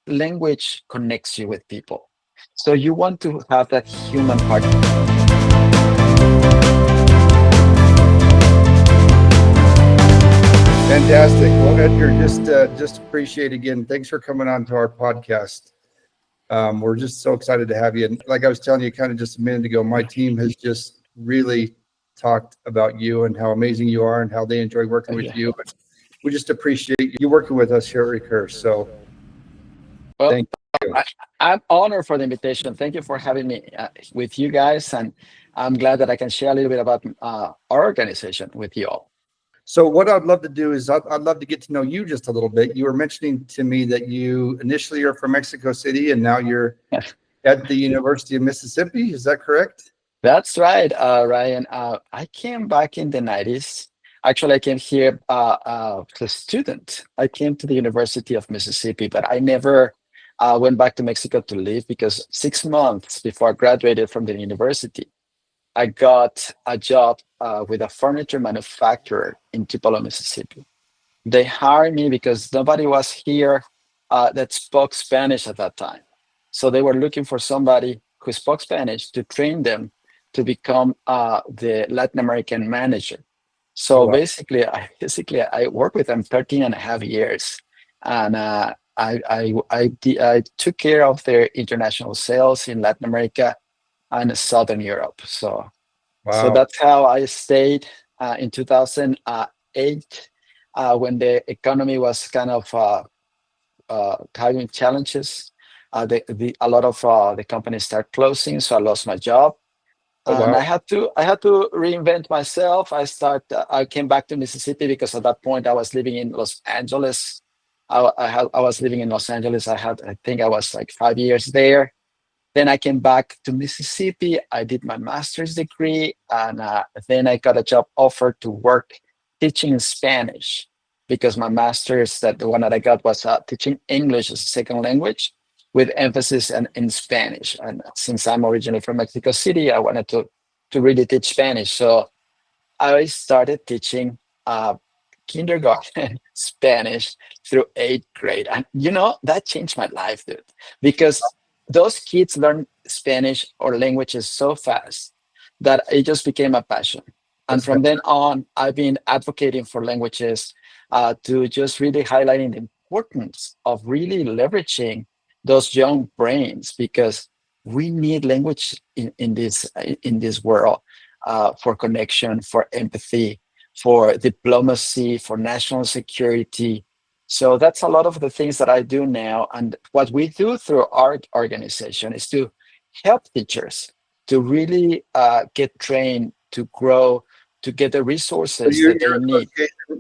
language connects you with people. So you want to have that human part. Fantastic. Well, Edgar, just appreciate again. Thanks for coming on to our podcast. We're just so excited to have you. And like I was telling you kind of just a minute ago, my team has just really talked about you and how amazing you are and how they enjoy working with Yeah. you. But we just appreciate you working with us here at Recur. So Well, thank you. I, I'm honored for the invitation. Thank you for having me with you guys, and I'm glad that I can share a little bit about our organization with you all. So what I'd love to do is I'd love to get to know you just a little bit. You were mentioning to me that you initially are from Mexico City and now you're at the University of Mississippi. Is that correct? That's right, Ryan. I came back in the 90s. Actually, I came here as a student. I came to the University of Mississippi, but I never went back to Mexico to live because 6 months before I graduated from the university, I got a job with a furniture manufacturer in Tupelo, Mississippi. They hired me because nobody was here that spoke Spanish at that time. So they were looking for somebody who spoke Spanish to train them to become the Latin American manager. Oh, So wow. basically I worked with them 13 and a half years. And I took care of their international sales in Latin America and Southern Europe. So Wow. that's how I stayed in 2008 when the economy was kind of having challenges. A lot of the companies start closing, so I lost my job, Oh, and wow. I had to reinvent myself. I came back to Mississippi because at that point I was living in Los Angeles. I was living in Los Angeles. I think I was like 5 years there. Then I came back to Mississippi. I did my master's degree, and then I got a job offer to work teaching Spanish because my master's, that the one that I got, was teaching English as a second language with emphasis in Spanish. And since I'm originally from Mexico City, I wanted to really teach Spanish. So I started teaching kindergarten Spanish through eighth grade. And that changed my life, dude, because those kids learn Spanish or languages so fast that it just became a passion. And That's from then on, I've been advocating for languages to just really highlighting the importance of really leveraging those young brains because we need language in this world for connection, for empathy, for diplomacy, for national security. So that's a lot of the things that I do now. And what we do through our organization is to help teachers to really get trained, to grow, to get the so resources that they need.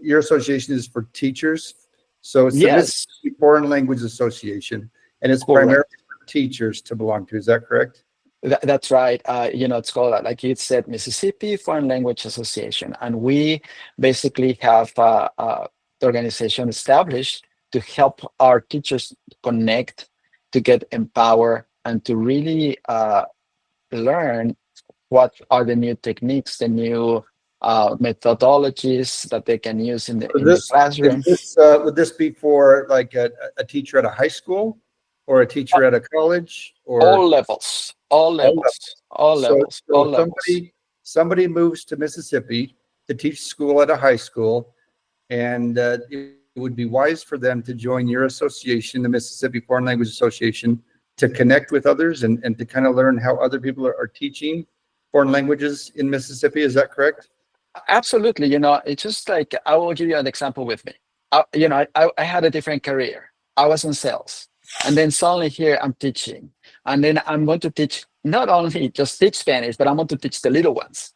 your association is for teachers. So it's the Yes, Mississippi Foreign Language Association, and it's primarily correct. for teachers to belong to. Is that correct? That's right. It's called, like you said, Mississippi Foreign Language Association. And we basically have the organization established to help our teachers connect, to get empowered, and to really learn what are the new techniques, the new methodologies that they can use in the So in the this is classroom. this would this be for like a teacher at a high school or a teacher at a college or All levels, all all levels? levels, all So levels, all so levels. somebody moves to Mississippi to teach school at a high school, and it would be wise for them to join your association, the Mississippi Foreign Language Association, to connect with others and to kind of learn how other people are teaching foreign languages in Mississippi. Is that correct? Absolutely. It's just like I will give you an example with me. I had a different career. I was in sales. And then suddenly here I'm teaching. And then I'm going to teach not only just teach Spanish, but I'm going to teach the little ones.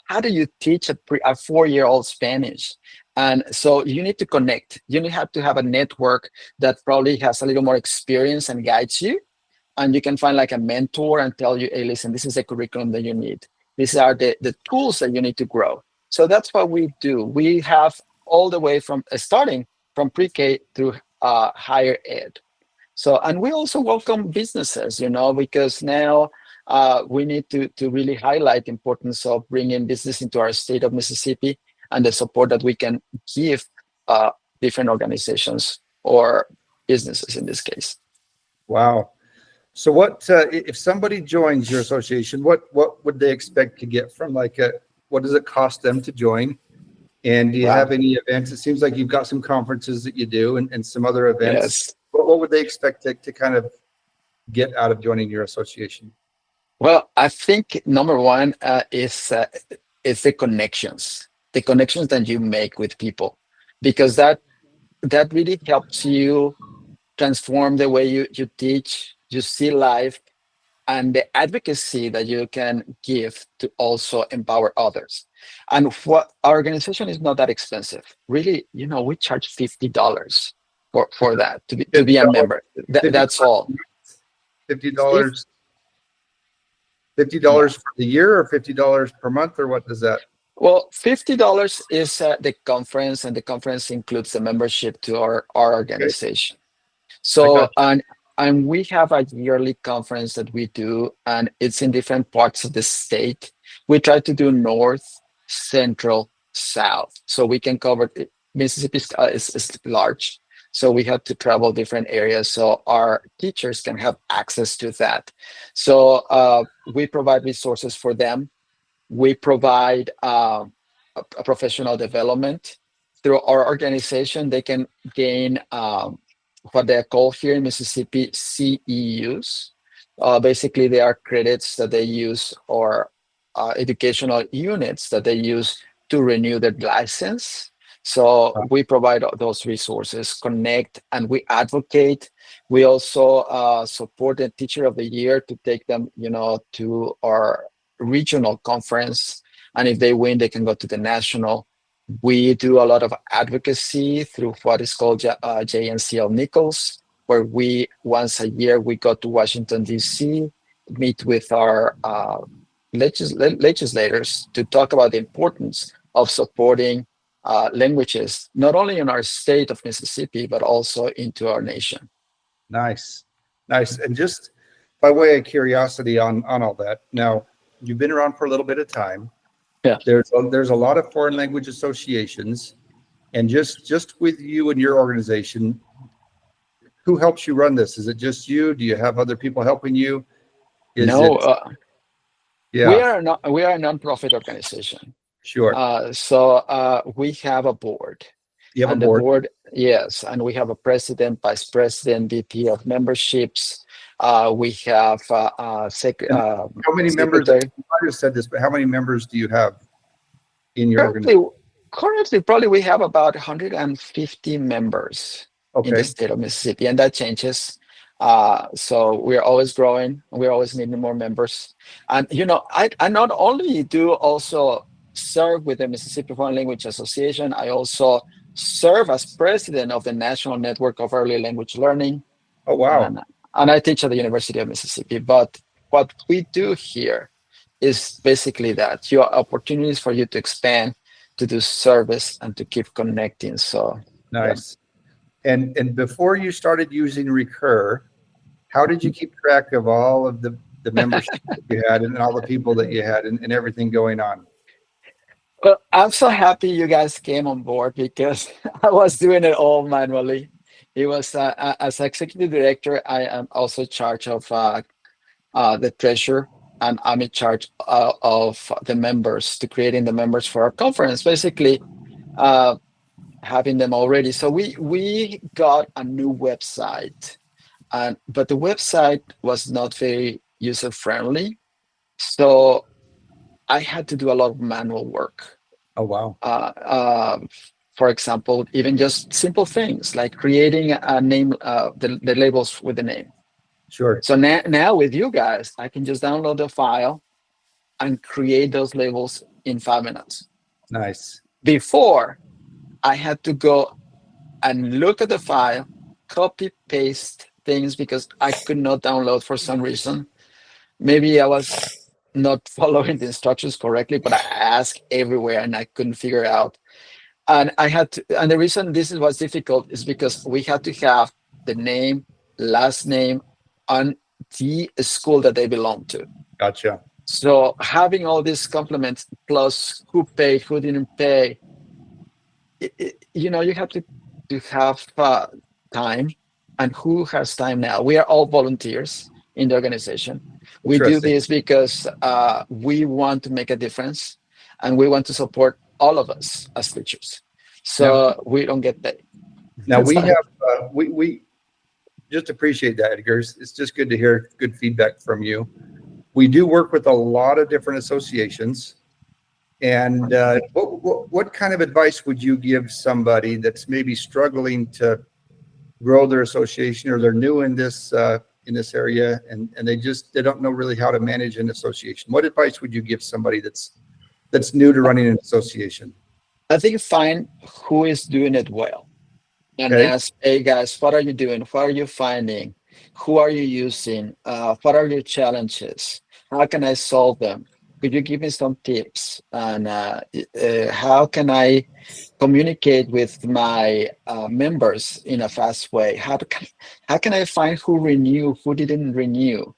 How do you teach a 4-year-old Spanish? And so you need to connect. Have to have a network that probably has a little more experience and guides you, and you can find like a mentor and tell you, hey, listen, this is the curriculum that you need. These are the tools that you need to grow. So that's what we do. We have all the way from starting from pre-K through higher ed. So, and we also welcome businesses, because now we need to really highlight the importance of bringing business into our state of Mississippi and the support that we can give uh, different organizations or businesses in this case. Wow. So what, if somebody joins your association, what would they expect to get from like what does it cost them to join? And do you Wow. have any events? It seems like you've got some conferences that you do and some other events. Yes. What would they expect to kind of get out of joining your association? Well, I think number one is the connections that you make with people, because that really helps you transform the way you teach, you see life, and the advocacy that you can give to also empower others. And what our organization is not that expensive. Really, we charge $50 for that to be Fifty a dollars, member. fifty That's all. fifty If dollars, fifty Yeah. dollars for the year, or $50 per month, or what does that? Well, $50 is the conference, and the conference includes the membership to our Okay, organization. I got So, and we have a yearly conference that we do, and it's in different parts of the state. We try to do north, central, south, so we can cover Mississippi is large, so we have to travel different areas so our teachers can have access to that. So we provide resources for them. We provide a professional development through our organization. They can gain what they call here in Mississippi CEUs. Basically, they are credits that they use, or educational units that they use to renew their license. So we provide those resources, connect, and we advocate. We also support the Teacher of the Year to take them, to our regional conference, and if they win, they can go to the national. We do a lot of advocacy through what is called JNCL Nichols, where we once a year we go to Washington D.C., meet with our legislators to talk about the importance of supporting languages, not only in our state of Mississippi but also into our nation. nice, nice. And just by way of curiosity on all that, now you've been around for a little bit of time. Yeah. There's a lot of foreign language associations, and just with you and your organization, who helps you run this? Is it just you? Do you have other people helping you? Is No, it, we yeah, are not. We are a nonprofit organization. sure. So we have a board, You have a and the board. board, yes, and we have a president, vice president, VP of memberships. We have And how many members, secretary. you might have said this, but how many members do you have in your organization? Currently, currently, probably we have about 150 members in the Okay, state of Mississippi, and that changes. So we're always growing. We're always needing more members. And I not only do also serve with the Mississippi Foreign Language Association, I also serve as president of the National Network of Early Language Learning, oh, wow, and and I teach at the University of Mississippi. But what we do here is basically that your opportunities for you to expand, to do service, and to keep connecting. So yeah. nice. And before you started using Recur, how did you keep track of all of the membership that you had and all the people that you had and everything going on? Well, I'm so happy you guys came on board, because I was doing it all manually. It was as executive director, I am also in charge of the treasurer, and I'm in charge of the members, to creating the members for our conference. Basically, uh, having them already. So we got a new website, and but the website was not very user friendly. So I had to do a lot of manual work. Oh, wow, Uh, um, for example, even just simple things like creating a name, the labels with the name. sure, So now with you guys, I can just download the file and create those labels in 5 minutes. nice. Before, I had to go and look at the file, copy paste things because I could not download for some reason. Maybe I was not following the instructions correctly, but I asked everywhere and I couldn't figure out. And I had to, and the reason was difficult is because we had to have the name, last name, and the school that they belong to. Gotcha. So having all these complements plus who paid, who didn't pay, you have to have time. and who has time now. We are all volunteers in the organization. We do Interesting. this because we want to make a difference, and we want to support all of us as teachers. Now, So we don't get paid. now we So have, we just appreciate that, Edgar. It's just good to hear good feedback from you. We do work with a lot of different associations. And what kind of advice would you give somebody that's maybe struggling to grow their association, or they're new in this area, and they don't know really how to manage an association? What advice would you give somebody that's new to running an association? I think find who is doing it well and Okay, ask, hey guys, what are you doing? What are you finding? Who are you using? What are your challenges? How can I solve them? Could you give me some tips? And how can I communicate with my members in a fast way? How can I find who renew, who didn't renew?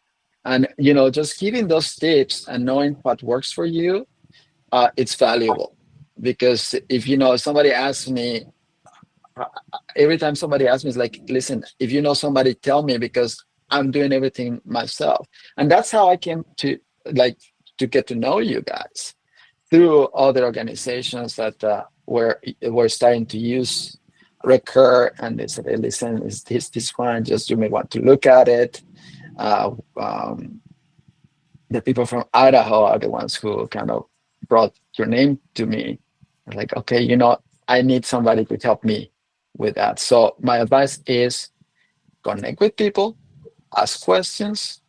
And just giving those tips and knowing what works for you, it's valuable. Because if somebody asks me, uh, every time somebody asks me, it's like, listen, if you know somebody, tell me, because I'm doing everything myself. And that's how I came like to get to know you guys, through other organizations that were starting to use Recur, and they said, hey, listen, is this one? Just you may want to look at it. Uh, um, the people from Idaho are the ones who kind of brought your name to me. I was like, okay, I need somebody to help me with that. So my advice is connect with people, ask questions,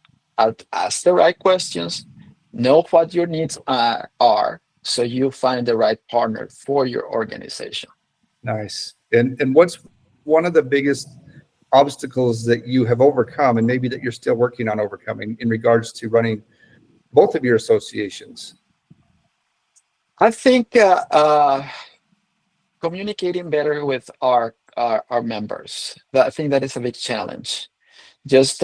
ask the right questions, know what your needs are, so you find the right partner for your organization. nice. And what's one of the biggest obstacles that you have overcome, and maybe that you're still working on overcoming, in regards to running both of your associations? I think communicating better with our members. I think that is a big challenge. Just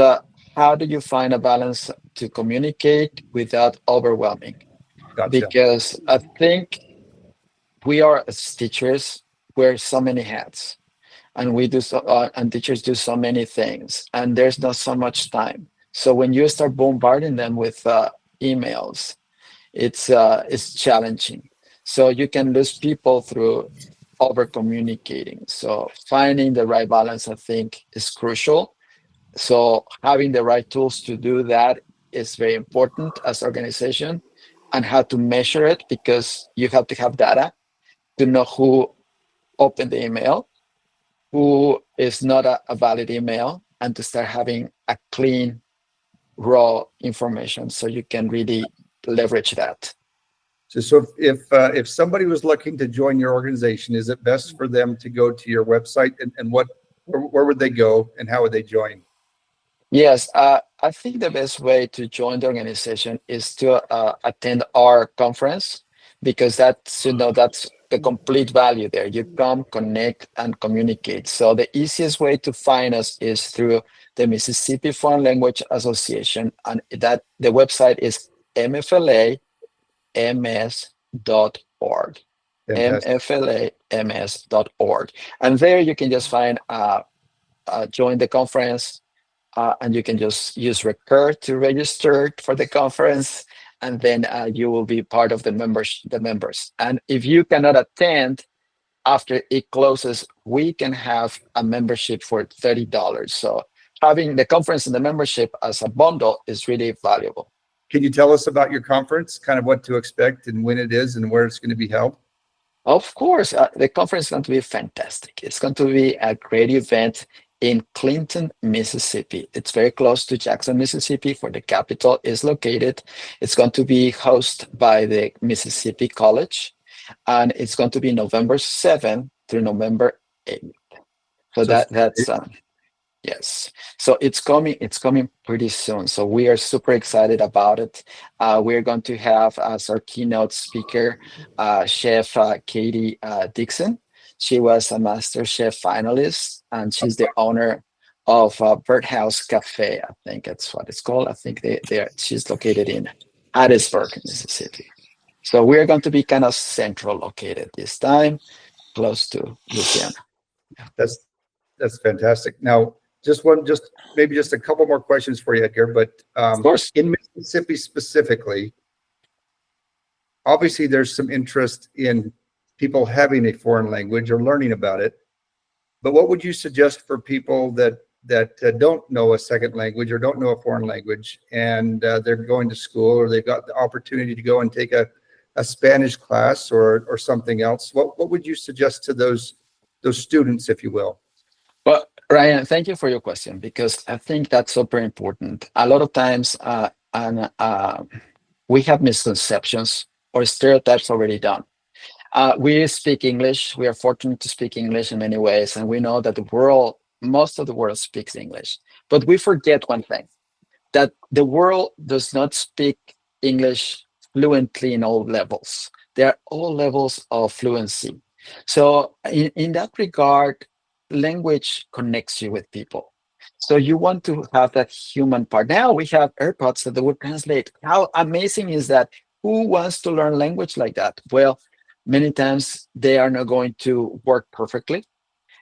how do you find a balance to communicate without overwhelming? Gotcha. Because I think we are, as teachers, wear so many hats, and and teachers do so many things, and there's not so much time. So when you start bombarding them with emails, it's challenging. So you can lose people through over communicating. So finding the right balance, I think, is crucial. So having the right tools to do that is very important as organization, and how to measure it, because you have to have data to know who opened the email, who is not a valid email, and to start having a clean, raw information so you can really leverage that. So if somebody was looking to join your organization, is it best for them to go to your website, and where would they go, and how would they join? Yes, I think the best way to join the organization is to attend our conference, because that's the complete value there. You come, connect, and communicate. So the easiest way to find us is through the Mississippi Foreign Language Association, and that the website is mflams.org. Fantastic. mflams.org. And there you can just find join the conference, and you can just use Recur to register for the conference, and then you will be part of the members. And if you cannot attend after it closes, we can have a membership for $30. So having the conference and the membership as a bundle is really valuable. Can you tell us about your conference, kind of what to expect and when it is and where it's going to be held? Of course, the conference is going to be fantastic. It's going to be a great event in Clinton, Mississippi. It's very close to Jackson, Mississippi, where the capital is located. It's going to be hosted by the Mississippi College, and it's going to be November 7th through November 8th. So So that's yes. So it's coming pretty soon. So we are super excited about it. We're going to have as our keynote speaker, Chef Katie Dixon. She was a Master Chef finalist, and she's the owner of Birdhouse Cafe. I think that's what it's called. I think she's located in Hattiesburg, Mississippi. So we're going to be kind of central located this time, close to Louisiana. that's fantastic. Now, just maybe just a couple more questions for you, Edgar. But Of course. in Mississippi specifically, obviously there's some interest in people having a foreign language or learning about it. But what would you suggest for people that don't know a second language or don't know a foreign language, and they're going to school, or they've got the opportunity to go and take a Spanish class or something else? What would you suggest to those students, if you will? Well, Ryan, thank you for your question, because I think that's super important. A lot of times, we have misconceptions or stereotypes already done. We speak English. We are fortunate to speak English in many ways, and we know that most of the world speaks English. But we forget one thing, that the world does not speak English fluently in all levels. There are all levels of fluency. So in that regard, language connects you with people. So you want to have that human part. Now we have AirPods that will translate. How amazing is that? Who wants to learn language like that? Well, many times they are not going to work perfectly.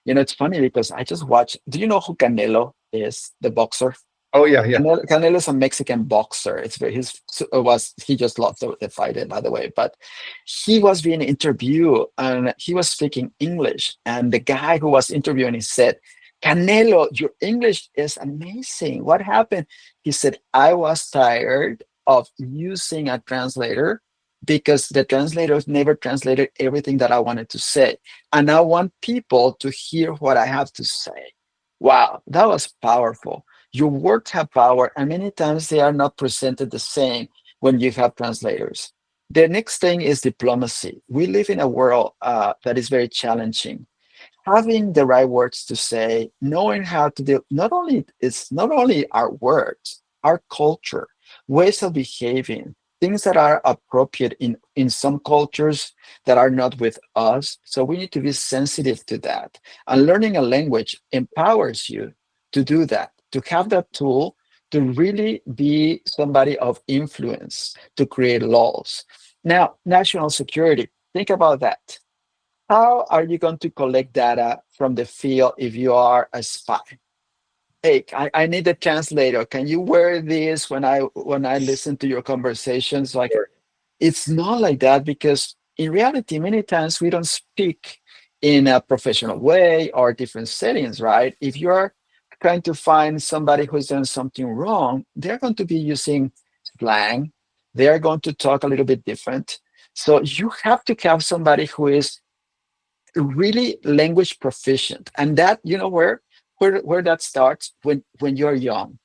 It's funny because I just watched. Do you know who Canelo is, the boxer? Oh yeah, yeah. Canelo is a Mexican boxer. He just lost the fight, by the way, but he was being interviewed and he was speaking English, and the guy who was interviewing, he said, "Canelo, your English is amazing. What happened?" He said, "I was tired of using a translator because the translators never translated everything that I wanted to say, and I want people to hear what I have to say." Wow, that was powerful. Your words have power, and many times they are not presented the same when you have translators. The next thing is diplomacy. We live in a world that is very challenging. Having the right words to say, knowing how to deal, not only our words, our culture, ways of behaving, things that are appropriate in some cultures that are not with us. So we need to be sensitive to that. And learning a language empowers you to do that, to have that tool, to really be somebody of influence, to create laws. Now, national security, think about that. How are you going to collect data from the field if you are a spy? Hey, I need a translator. Can you wear this when I listen to your conversations? Like, Sure. it's not like that, because in reality, many times we don't speak in a professional way or different settings, right? If you're trying to find somebody who's done something wrong, they're going to be using slang. They are going to talk a little bit different. So you have to have somebody who is really language proficient, and that, where that starts, when you're young,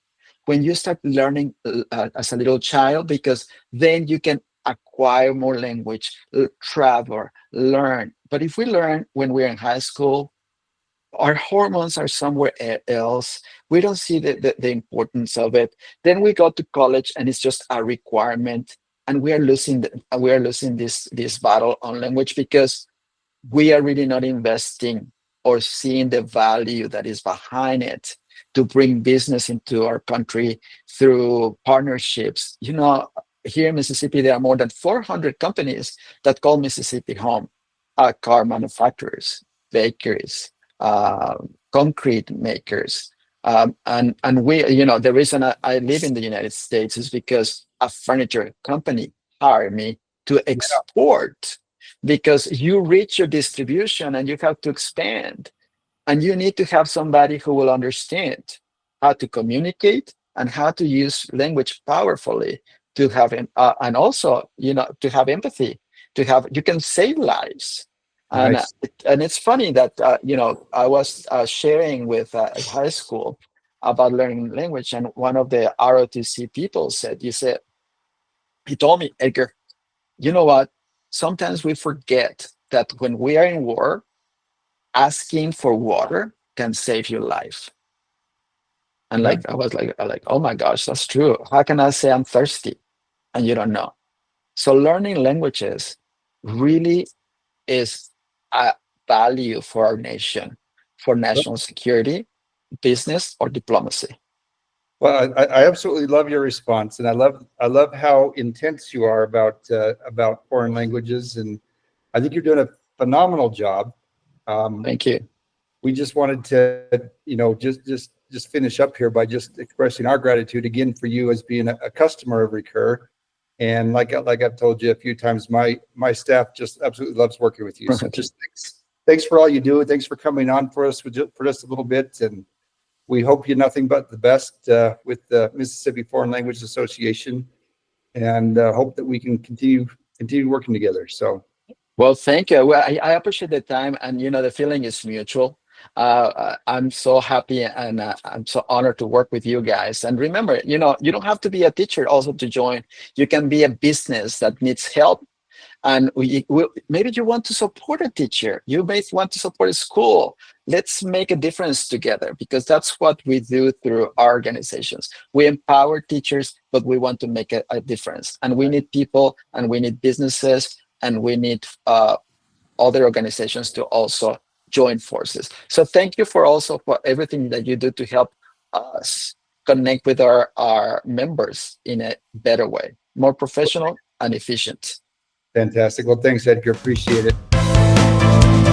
when you start learning as a little child, because then you can acquire more language, travel, learn. But if we learn when we're in high school, our hormones are somewhere else. We don't see the importance of it. Then we go to college and it's just a requirement, and we are losing this battle on language, because we are really not investing or seeing the value that is behind it to bring business into our country through partnerships. Here in Mississippi, there are more than 400 companies that call Mississippi home. Car manufacturers, bakeries, uh, concrete makers. And the reason I live in the United States is because a furniture company hired me to export, because you reach your distribution and you have to expand, and you need to have somebody who will understand how to communicate and how to use language powerfully, to have and also to have empathy, you can save lives. Nice. And it's funny that I was sharing with at high school about learning language, and one of the ROTC people he told me, "Edgar, you know what? Sometimes we forget that when we are in war, asking for water can save your life." And Nice. I was like, "Oh my gosh, that's true. How can I say I'm thirsty and you don't know?" So learning languages really is a value for our nation, for national security, business, or diplomacy. Well, I absolutely love your response, and I love how intense you are about foreign languages, and I think you're doing a phenomenal job. Um, Thank you. we just wanted to, just just finish up here by just expressing our gratitude again for you as being a customer of Recur. And like I've told you a few times, my staff just absolutely loves working with you. So just thanks for all you do. Thanks for coming on for us for just a little bit. And we hope you nothing but the best with the Mississippi Foreign Language Association, and hope that we can continue working together. So, well, thank you. Well, I appreciate the time, and the feeling is mutual. I'm so happy, and I'm so honored to work with you guys. And remember, you don't have to be a teacher also to join. You can be a business that needs help, and maybe you want to support a teacher. You may want to support a school. Let's make a difference together, because that's what we do through our organizations. We empower teachers, but we want to make a difference. And we need people, and we need businesses, and we need other organizations to also join forces. So thank you for everything that you do to help us connect with our members in a better way, more professional and efficient. Fantastic. Well, thanks, Edgar. Appreciate it.